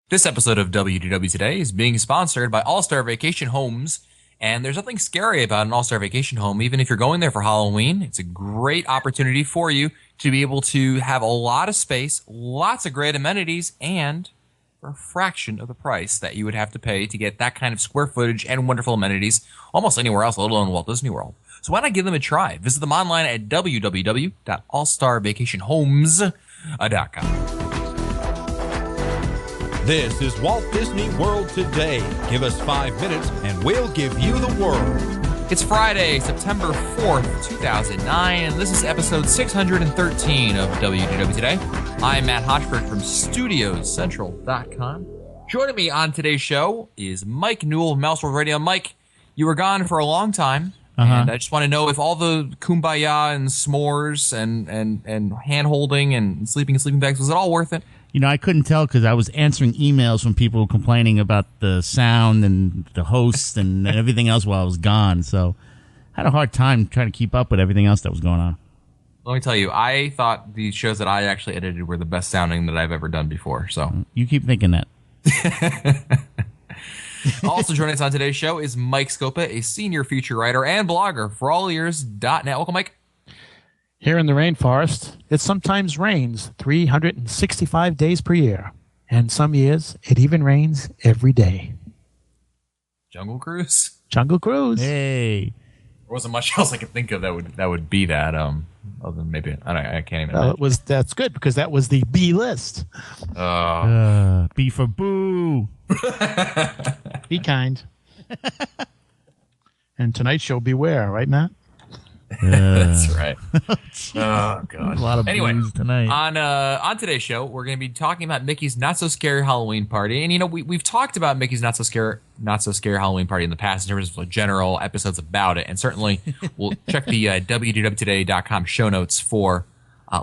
This episode of WDW Today is being sponsored by All-Star Vacation Homes, and there's nothing scary about an All-Star Vacation Home. Even if you're going there for Halloween, it's a great opportunity for you to be able to have a lot of space, lots of great amenities, and for a fraction of the price that you would have to pay to get that kind of square footage and wonderful amenities almost anywhere else, let alone Walt Disney World. So why not give them a try? Visit them online at www.allstarvacationhomes.com. This is Walt Disney World Today. Give us 5 minutes and we'll give you the world. It's Friday, September 4th, 2009, and this is episode 613 of WDW Today. I'm Matt Hochberg from StudiosCentral.com. Joining me on today's show is Mike Newell of Mouse World Radio. Mike, you were gone for a long time, and I just want to know if all the kumbaya and s'mores and hand-holding and sleeping in sleeping bags, was it all worth it? You know, I couldn't tell because I was answering emails from people complaining about the sound and the hosts and everything else while I was gone. So I had a hard time trying to keep up with everything else that was going on. Let me tell you, I thought the shows that I actually edited were the best sounding that I've ever done before. So you keep thinking that. Also joining us on today's show is Mike Scopa, a senior feature writer and blogger for allears.net. Welcome, Mike. Here in the rainforest, it sometimes rains 365 days per year. And some years, it even rains every day. Jungle Cruise? Jungle Cruise. Hey. There wasn't much else I could think of that would be that. Other than maybe, I can't even imagine. That's good because that was the B list. B for boo. Be kind. And tonight's show, beware, right, Matt? That's right. Oh, God. A lot of blues tonight. On today's show, we're going to be talking about Mickey's Not So Scary Halloween Party. And, you know, we've talked about Mickey's Not So Scary Halloween Party in the past in terms of general episodes about it. And certainly we'll check the www.today.com show notes for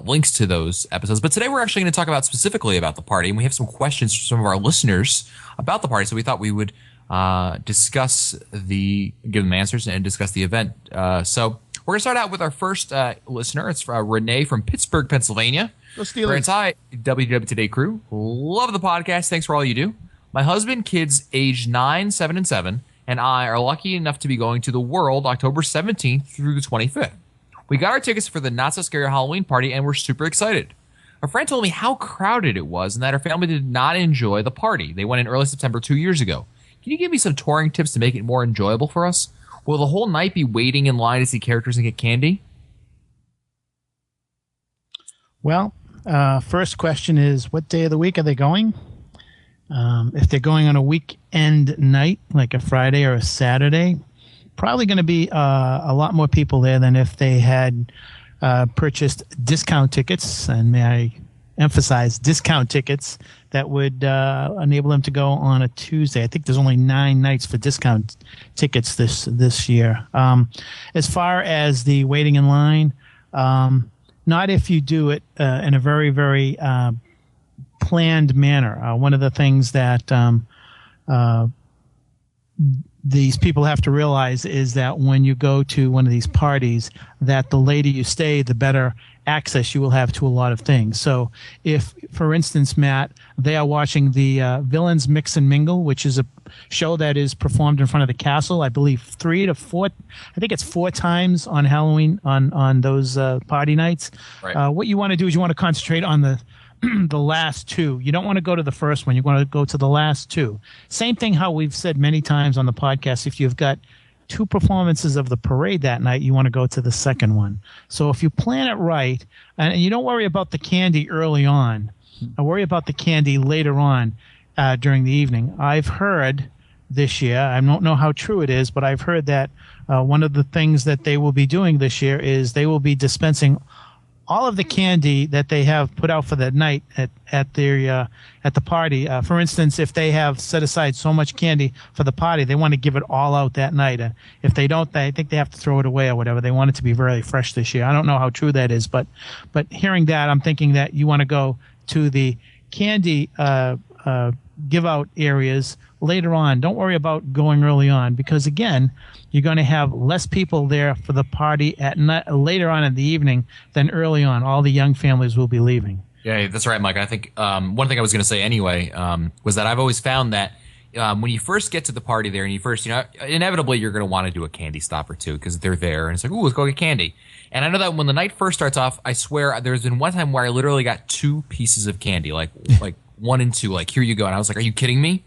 links to those episodes. But today we're actually going to talk about specifically about the party. And we have some questions from some of our listeners about the party. So we thought we would give them answers and discuss the event. So we're going to start out with our first listener. It's Renee from Pittsburgh, Pennsylvania. Go Steelers. Hi, WW Today crew. Love the podcast. Thanks for all you do. My husband, kids aged 9, 7, and 7, and I are lucky enough to be going to the World October 17th through the 25th. We got our tickets for the Not So Scary Halloween Party, and we're super excited. A friend told me how crowded it was and that her family did not enjoy the party. They went in early September 2 years ago. Can you give me some touring tips to make it more enjoyable for us? Will the whole night be waiting in line to see characters and get candy? Well, first question is, what day of the week are they going? If they're going on a weekend night, like a Friday or a Saturday, probably going to be a lot more people there than if they had purchased discount tickets, and may I emphasize discount tickets that would enable them to go on a Tuesday. I think there's only 9 nights for discount tickets this year. As far as the waiting in line, not if you do it in a very, very planned manner. One of the things that these people have to realize is that when you go to one of these parties, that the later you stay, the better access you will have to a lot of things. So if, for instance, Matt, they are watching the Villains Mix and Mingle, which is a show that is performed in front of the castle, I believe 3 to 4, I think it's 4 times on Halloween on those party nights. Right. What you want to do is you want to concentrate on the the last 2. You don't want to go to the first one. You want to go to the last 2. Same thing how we've said many times on the podcast, if you've got 2 performances of the parade that night, you want to go to the second one. So if you plan it right, and you don't worry about the candy early on, worry about the candy later on during the evening. I've heard this year, I don't know how true it is, but I've heard that one of the things that they will be doing this year is they will be dispensing all of the candy that they have put out for that night at the party. For instance, if they have set aside so much candy for the party, they want to give it all out that night. If they don't, I think they have to throw it away or whatever. They want it to be very fresh this year. I don't know how true that is, but hearing that, I'm thinking that you want to go to the candy give out areas later on. Don't worry about going early on because, again, you're going to have less people there for the party at night, later on in the evening than early on. All the young families will be leaving. Yeah, that's right, Mike. I think one thing I was going to say anyway was that I've always found that when you first get to the party there and you first, inevitably you're going to want to do a candy stop or two because they're there and it's like, ooh, let's go get candy. And I know that when the night first starts off, I swear there's been one time where I literally got 2 pieces of candy, like 1 and 2, like here you go. And I was like, are you kidding me?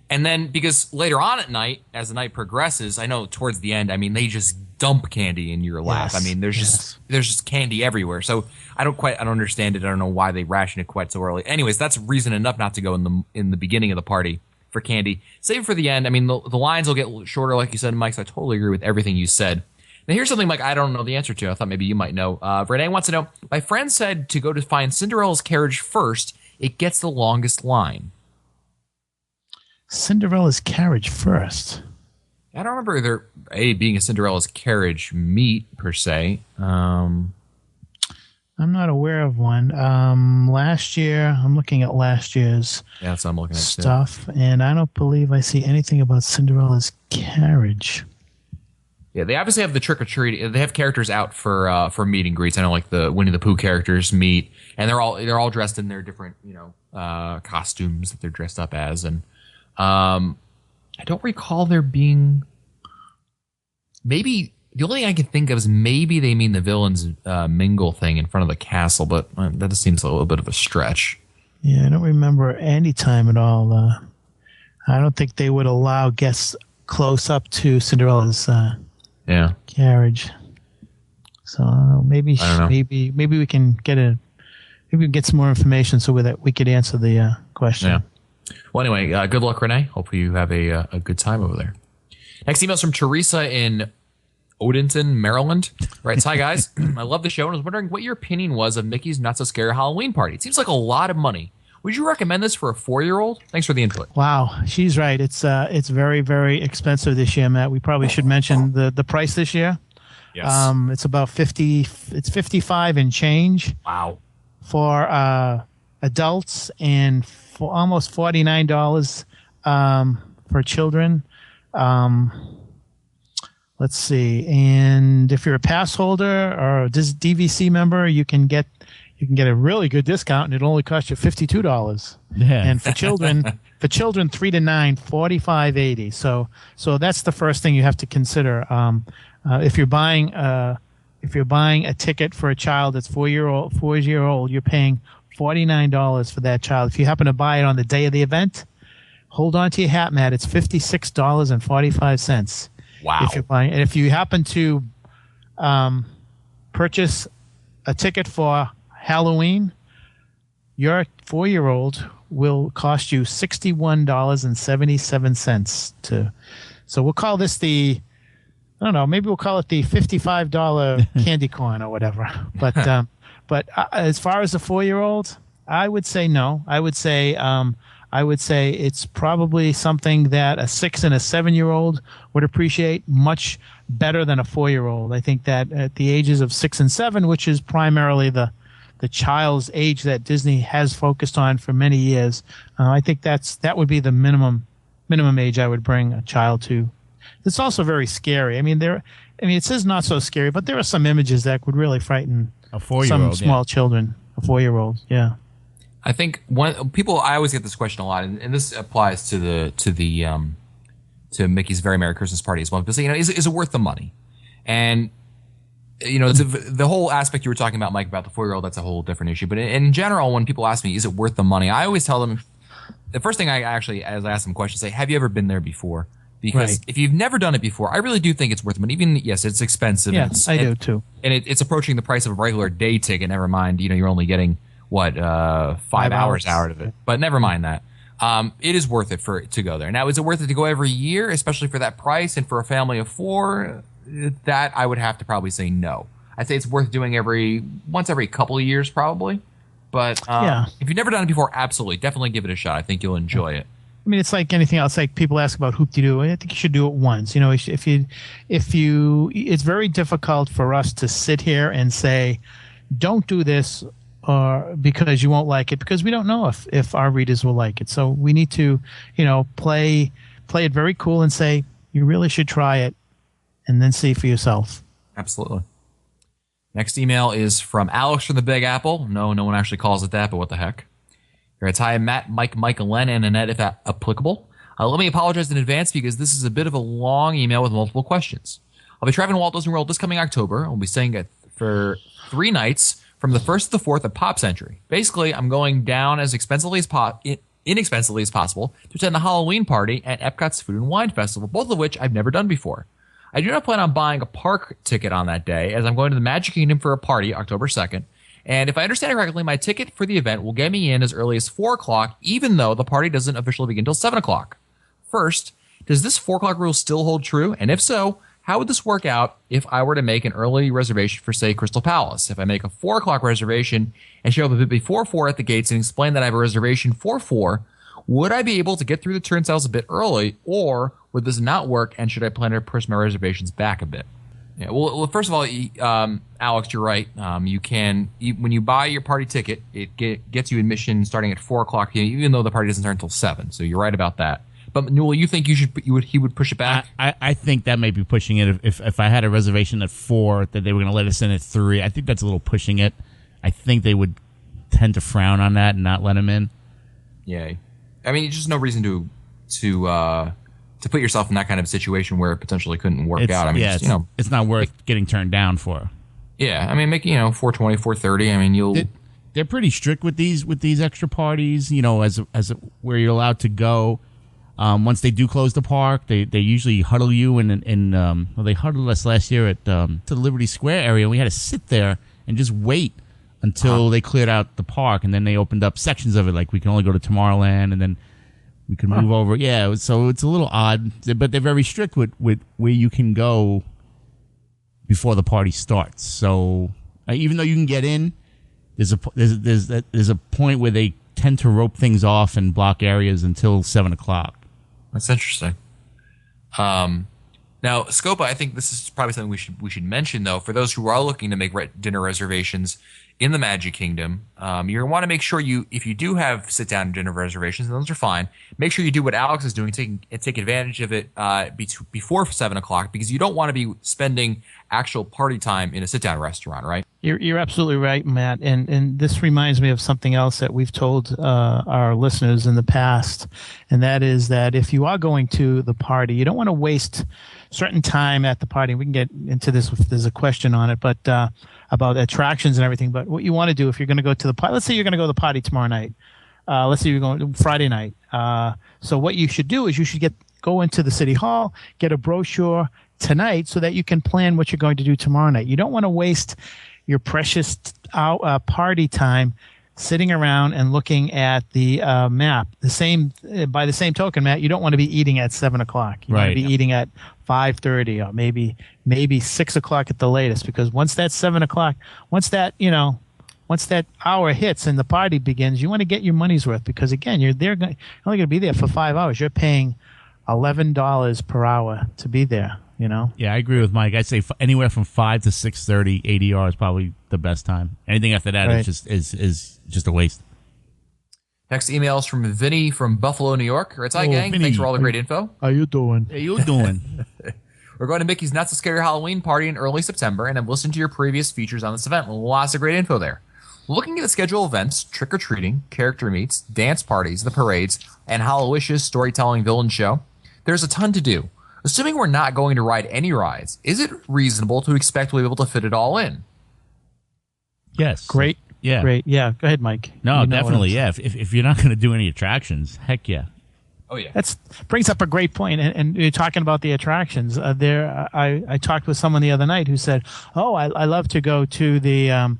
And then because later on at night, as the night progresses, I know towards the end, I mean, they just dump candy in your lap. Yes. I mean, there's just candy everywhere. So I don't understand it. I don't know why they ration it quite so early. Anyways, that's reason enough not to go in the beginning of the party for candy. Save it for the end. I mean, the lines will get shorter, like you said, Mike. So I totally agree with everything you said. Now here's something, Mike, I don't know the answer to. I thought maybe you might know. Renee wants to know. My friend said to go to find Cinderella's carriage first. It gets the longest line. Cinderella's Carriage first. I don't remember there being a Cinderella's Carriage meet per se. I'm not aware of one. Last year, I'm looking at last year's Yeah, that's what I'm looking at stuff, and I don't believe I see anything about Cinderella's Carriage. Yeah, they obviously have the trick or treat. They have characters out for meet and greets. I know, like the Winnie the Pooh characters meet, and they're all dressed in their different costumes that they're dressed up as. And I don't recall there being. Maybe the only thing I can think of is maybe they mean the villains mingle thing in front of the castle, but that just seems a little bit of a stretch. Yeah, I don't remember any time at all. I don't think they would allow guests close up to Cinderella's carriage. So maybe I don't know. maybe we can get some more information so that we could answer the question. Yeah. Well, anyway, good luck, Renee. Hopefully you have a good time over there. Next email's from Teresa in Odenton, Maryland. Writes, hi, guys. I love the show and was wondering what your opinion was of Mickey's Not So Scary Halloween Party. It seems like a lot of money. Would you recommend this for a 4-year-old? Thanks for the input. Wow, she's right. It's very, very expensive this year, Matt. We probably should mention the price this year. Yes. It's about 50. It's 55 and change. Wow. For adults and for almost $49 for children. Let's see. And if you're a pass holder or a DVC member, you can get a really good discount, and it only costs you $52. Yeah. And for children, 3 to 9, $45.80. So that's the first thing you have to consider. If you're buying a ticket for a child that's 4-year-old, you're paying $49 for that child. If you happen to buy it on the day of the event, hold on to your hat, Matt. It's $56.45. Wow. If you're buying, and if you happen to purchase a ticket for Halloween, your 4-year-old will cost you $61.77 so we'll call this maybe we'll call it the $55 candy corn or whatever. But as far as a 4-year-old, I would say no. I would say it's probably something that a 6 and a 7-year-old would appreciate much better than a 4-year-old. I think that at the ages of 6 and 7, which is primarily the child's age that Disney has focused on for many years, I think that would be the minimum age I would bring a child to. It's also very scary. I mean, it says not so scary, but there are some images that would really frighten A 4-year-old, some small children. A 4-year-old, yeah. I think I always get this question a lot, and this applies to Mickey's Very Merry Christmas Party as well. Because is it worth the money? And the whole aspect you were talking about, Mike, about the 4-year-old, that's a whole different issue. But in general, when people ask me, is it worth the money? I always tell them, the first thing as I ask them questions, say, have you ever been there before? Because if you've never done it before, I really do think it's worth it. Even, yes, it's expensive. Yeah, I do too. And it's approaching the price of a regular day ticket. Never mind, you're only getting 5 hours out of it. But never mind that. It is worth it to go there. Now, is it worth it to go every year, especially for that price and for a family of 4? That I would have to probably say no. I'd say it's worth doing once every couple of years, probably. But if you've never done it before, absolutely, definitely give it a shot. I think you'll enjoy it. I mean, it's like anything else. Like people ask about hoop-de-doo. I think you should do it once. It's very difficult for us to sit here and say, don't do this because you won't like it, because we don't know if our readers will like it. So we need to, play it very cool and say, you really should try it and then see for yourself. Absolutely. Next email is from Alex from the Big Apple. No one actually calls it that, but what the heck. He writes, hi, Matt, Mike, Len, and Annette, if applicable. Let me apologize in advance because this is a bit of a long email with multiple questions. I'll be traveling to Walt Disney World this coming October. I'll be staying for 3 nights from the 1st to the 4th at Pop Century. Basically, I'm going down as inexpensively as possible to attend the Halloween party and Epcot's Food and Wine Festival, both of which I've never done before. I do not plan on buying a park ticket on that day, as I'm going to the Magic Kingdom for a party October 2nd. And if I understand it correctly, my ticket for the event will get me in as early as 4 o'clock, even though the party doesn't officially begin until 7 o'clock. First, does this 4 o'clock rule still hold true? And if so, how would this work out if I were to make an early reservation for, say, Crystal Palace? If I make a 4 o'clock reservation and show up a bit before 4 at the gates and explain that I have a reservation for 4, would I be able to get through the turnstiles a bit early, or would this not work, and should I plan to push my reservations back a bit? Yeah, well, first of all, Alex, you're right. You can, when you buy your party ticket, it gets you admission starting at 4 o'clock, even though the party doesn't start until 7. So you're right about that. But Newell, you think he would push it back? I think that may be pushing it. If I had a reservation at 4, that they were going to let us in at 3, I think that's a little pushing it. I think they would tend to frown on that and not let him in. Yeah, I mean, just no reason to put yourself in that kind of situation where it potentially couldn't work out. I mean, it's not worth getting turned down for. Yeah, I mean, make 4:20, 4:30. I mean, they're pretty strict with these extra parties. as where you're allowed to go. Once they do close the park, they usually huddle you they huddled us last year at to the Liberty Square area. And we had to sit there and just wait until they cleared out the park, and then they opened up sections of it. Like we can only go to Tomorrowland, and then we can move over. Yeah, so it's a little odd, but they're very strict with where you can go before the party starts. So even though you can get in, there's a point where they tend to rope things off and block areas until 7 o'clock. That's interesting. Now, Scopa, I think this is probably something we should mention, though, for those who are looking to make dinner reservations in the Magic Kingdom. You want to make sure if you do have sit-down dinner reservations, and those are fine, make sure you do what Alex is doing, take advantage of it before 7 o'clock, because you don't want to be spending actual party time in a sit-down restaurant, right? You're absolutely right, Matt. And this reminds me of something else that we've told our listeners in the past, and that is that if you are going to the party, you don't want to waste certain time at the party. We can get into this if there's a question on it, but about attractions and everything. But what you want to do if you're going to go to the party, let's say you're going to go to the party tomorrow night. Let's say you're going Friday night. So what you should do is you should go into the city hall, get a brochure tonight so that you can plan what you're going to do tomorrow night. You don't want to waste your precious party time sitting around and looking at the map. By the same token, Matt, you don't want to be eating at 7 o'clock. You want to be eating at 5:30 or maybe 6 o'clock at the latest, because once that 7 o'clock, once that hour hits and the party begins, you want to get your money's worth, because again, you're only going to be there for 5 hours. You're paying $11 per hour to be there. Yeah, I agree with Mike. I'd say anywhere from 5 to 6:30 ADR is probably the best time. Anything after that is just a waste. Next email is from Vinny from Buffalo, New York. It's hi, gang. Vinny. Thanks for all the great info. How you doing? How you doing? We're going to Mickey's Not So Scary Halloween party in early September, and I've listened to your previous features on this event. Lots of great info there. Looking at the schedule of events, trick-or-treating, character meets, dance parties, the parades, and Hallowishes storytelling villain show, there's a ton to do. Assuming we're not going to ride any rides, is it reasonable to expect we'll be able to fit it all in? Yes. Great. Yeah. Great. Yeah. Go ahead, Mike. No, definitely. Yeah. If you're not going to do any attractions, heck yeah. Oh yeah. That brings up a great point. And you're talking about the attractions. I talked with someone the other night who said, "Oh, I love to go to the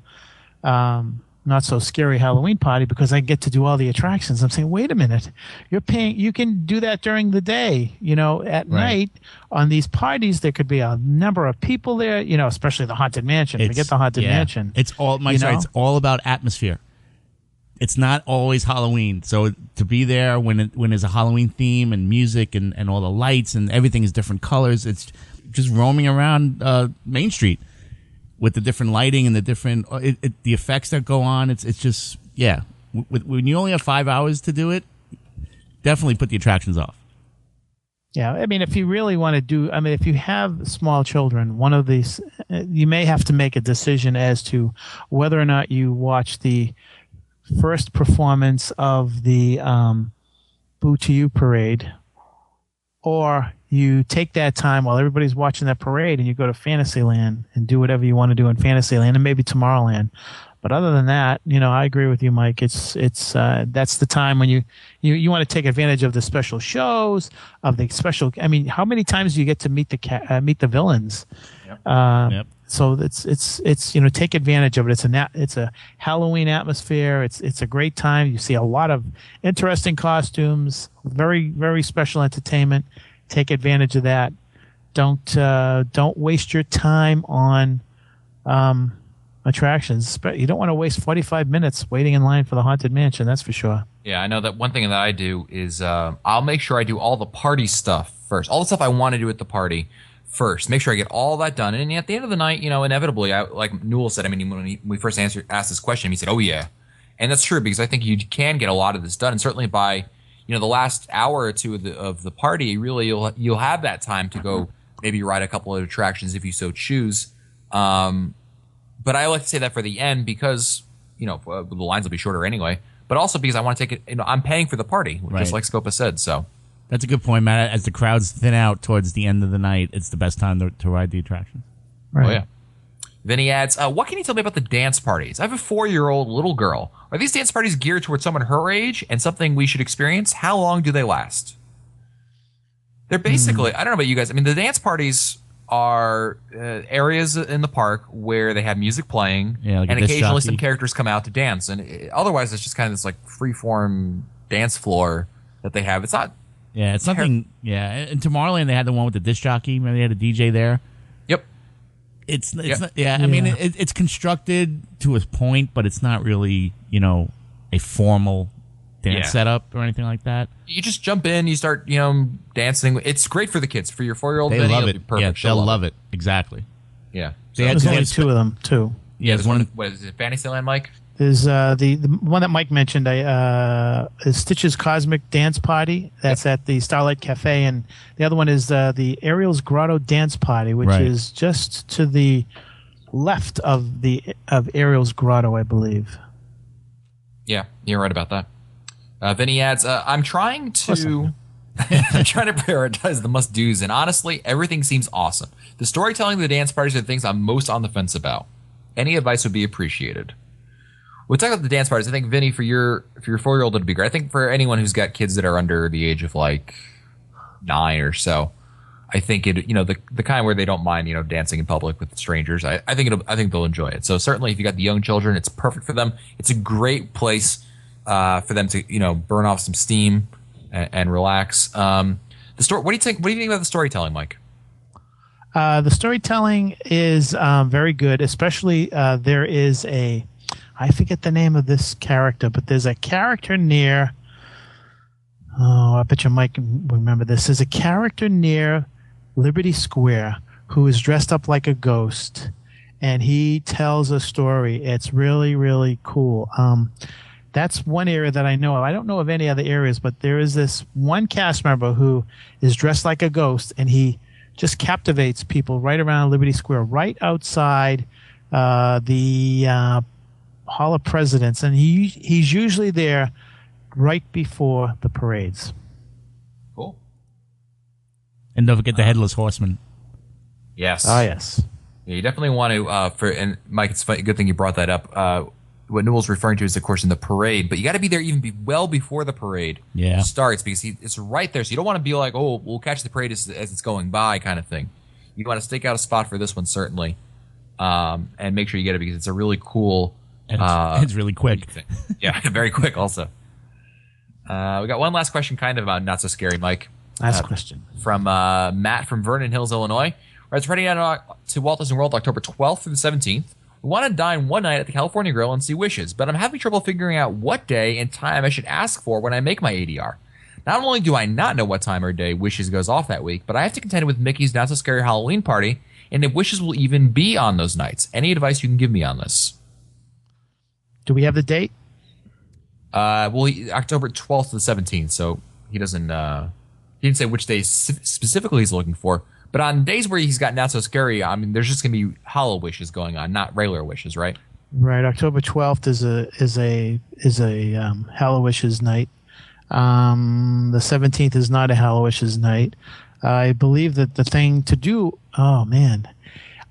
Not So Scary Halloween party because I get to do all the attractions." I'm saying, wait a minute, you're paying. You can do that during the day. At night on these parties, there could be a number of people there. Especially the Haunted Mansion. Forget the Haunted Mansion. It's all It's all about atmosphere. It's not always Halloween. So to be there when there's a Halloween theme and music and all the lights and everything is different colors, it's just roaming around Main Street with the different lighting and the different the effects that go on. It's just, yeah. When you only have 5 hours to do it, definitely put the attractions off. Yeah, I mean, if you really want to do, I mean, if you have small children, one of these, you may have to make a decision as to whether or not you watch the first performance of the Boo to You parade, or you take that time while everybody's watching that parade and you go to Fantasyland and do whatever you want to do in Fantasyland and maybe Tomorrowland. But other than that, I agree with you, Mike. It's that's the time when you want to take advantage of the special shows, of the special. I mean, how many times do you get to meet the villains? Yep. Yep. So it's take advantage of it. It's a Halloween atmosphere. It's a great time. You see a lot of interesting costumes, very very special entertainment. Take advantage of that. Don't waste your time on attractions. You don't want to waste 45 minutes waiting in line for the Haunted Mansion. That's for sure. Yeah, I know that one thing that I do is I'll make sure I do all the party stuff first. All the stuff I want to do at the party first. Make sure I get all that done. And at the end of the night, inevitably, like Newell said, I mean, when we first asked this question, he said, oh, yeah. And that's true because I think you can get a lot of this done. And certainly by, the last hour or two of the party, really you'll have that time to go maybe ride a couple of attractions if you so choose. But I like to say that for the end because, the lines will be shorter anyway. But also because I want to take it, I'm paying for the party, Right. just like Scopa said. So That's a good point, Matt. As the crowds thin out towards the end of the night, it's the best time to ride the attractions. Right. Oh, yeah. Then he adds, what can you tell me about the dance parties? I have a 4-year-old little girl. Are these dance parties geared towards someone her age and something we should experience? How long do they last? They're basically, I don't know about you guys. I mean, the dance parties are areas in the park where they have music playing, Yeah, like a and disc occasionally jockey. some characters come out to dance. And otherwise, it's just kind of this like free-form dance floor that they have. It's not. Yeah, it's nothing. Yeah, in Tomorrowland they had the one with the disc jockey. Maybe they had a DJ there. Yep. It's Yeah. not, yeah. I mean, it's constructed to a point, but it's not really a formal dance Yeah. setup or anything like that. You just jump in, you start, dancing. It's great for the kids. For your 4-year-old, They Vinny, love it'll it. be perfect. Yeah, She'll they'll love it. Exactly. Yeah. They had- There's only had- two of them, too. Yeah, There's there's one. what is it, Fantasyland, Mike? There's the one that Mike mentioned, is Stitch's Cosmic Dance Party. That's at the Starlight Cafe, and the other one is the Ariel's Grotto Dance Party, which Right. is just to the left of Ariel's Grotto, I believe. Yeah, you're right about that. Vinny adds, I'm trying to prioritize the must-dos, and honestly, everything seems awesome. The storytelling of the dance parties are the things I'm most on the fence about. Any advice would be appreciated. We'll talk about the dance parties. I think, Vinny, for your 4-year-old, it'd be great. I think for anyone who's got kids that are under the age of like 9 or so, I think the kind where they don't mind dancing in public with strangers. I think they'll enjoy it. So certainly, if you got the young children, it's perfect for them. It's a great place for them to burn off some steam and relax. The story. What do you think? What do you think about the storytelling, Mike? The storytelling is very good, especially there is I forget the name of this character, but there's a character near, I bet you Mike can remember this. There's a character near Liberty Square who is dressed up like a ghost, and he tells a story. It's really, really cool. That's one area that I know of. I don't know of any other areas, but there is this one cast member who is dressed like a ghost, and he just captivates people right around Liberty Square, right outside the Hall of Presidents, and he's usually there right before the parades. Cool. And don't forget the Headless Horseman. Yes. Oh, yes. Yeah, you definitely want to. And Mike, it's funny, good thing you brought that up. What Newell's referring to is, of course, in the parade, but you got to be there well before the parade starts because it's right there. So you don't want to be like, oh, we'll catch the parade as it's going by, kind of thing. You want to stake out a spot for this one certainly, and make sure you get it because it's a really cool. And it's really quick. thing. Yeah, very quick. Also, we got one last question, kind of about not so scary, Mike. Last question. From Matt from Vernon Hills, Illinois. Where it's heading out to Walt Disney World October 12th through the 17th. We want to dine one night at the California Grill and see Wishes, but I'm having trouble figuring out what day and time I should ask for when I make my ADR. Not only do I not know what time or day Wishes goes off that week, but I have to contend with Mickey's Not So Scary Halloween Party, and if Wishes will even be on those nights. Any advice you can give me on this? Do we have the date? October 12th to the 17th, so he doesn't He didn't say which days specifically he's looking for. But on days where he's got Not So Scary, I mean, there's just going to be hollow wishes going on, not regular wishes, right? Right. October 12th is a Hallow Wishes night. The 17th is not a Hallow Wishes night. I believe that the thing to do. Oh man,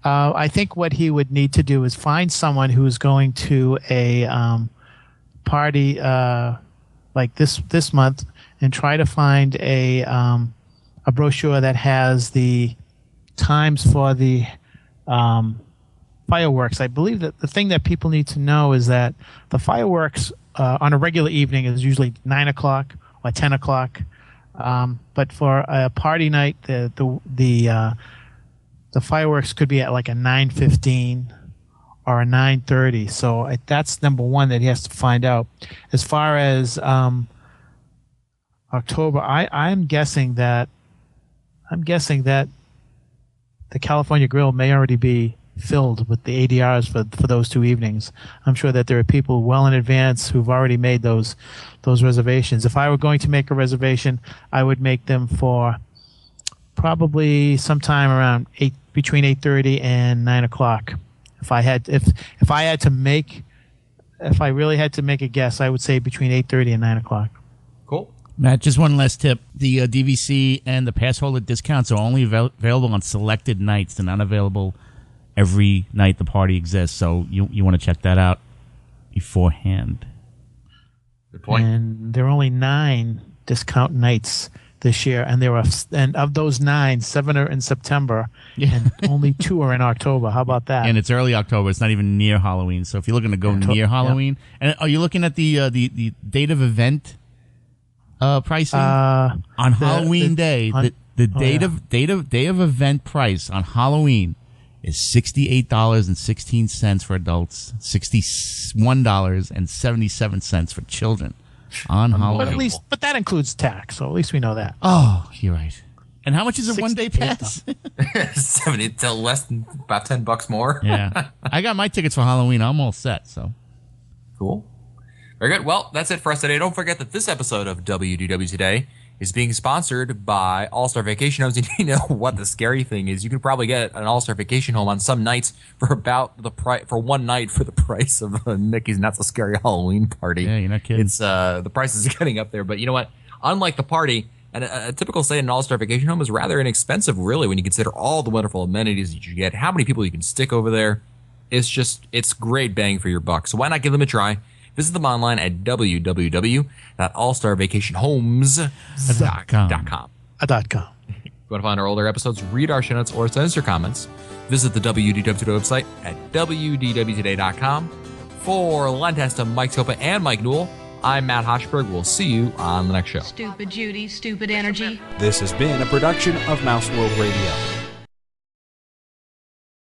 I think what he would need to do is find someone who's going to a party like this month, and try to find a brochure that has the times for the fireworks. I believe that the thing that people need to know is that the fireworks on a regular evening is usually 9 o'clock or 10 o'clock. But for a party night, the fireworks could be at like a 9:15 or a 9:30. So that's number one that he has to find out. As far as October, I'm guessing that the California Grill may already be filled with the ADRs for those 2 evenings. I'm sure that there are people well in advance who've already made those reservations. If I were going to make a reservation, I would make them for probably sometime around between 8:30 and 9 o'clock. If I really had to make a guess, I would say between 8:30 and 9 o'clock. Cool. Matt, just one last tip. The DVC and the pass holder discounts are only available on selected nights. They're not available every night the party exists, so you want to check that out beforehand. Good point. And there are only 9 discount nights this year, and of those 9, 7 are in September, and only 2 are in October. How about that? And it's early October. It's not even near Halloween. So if you're looking to go near Halloween, and are you looking at the date of event pricing on Halloween day? The day of event price on Halloween is $68.16 for adults, $61.77 for children on Halloween. But that includes tax, so at least we know that. Oh, you're right. And how much is a 1 day pass? 70 to less than about $10 more. Yeah, I got my tickets for Halloween. I'm all set. So cool. Very good. Well, that's it for us today. Don't forget that this episode of WDW Today is being sponsored by All-Star Vacation Homes. And you know what the scary thing is? You can probably get an All-Star Vacation Home on some nights for about the price for one night for the price of a Mickey's Not So Scary Halloween Party. Yeah, you're not kidding. It's the prices are getting up there, but you know what? Unlike the party, a typical stay in an All-Star Vacation Home is rather inexpensive, really, when you consider all the wonderful amenities that you get, how many people you can stick over there. It's great bang for your buck. So why not give them a try? Visit them online at www.allstarvacationhomes.com. .com. If you want to find our older episodes, read our show notes, or send us your comments, visit the WDW Today website at wdwtoday.com. For Len Testa, Mike Scopa, and Mike Newell, I'm Matt Hochberg. We'll see you on the next show. Stupid Judy, stupid energy. This has been a production of Mouse World Radio.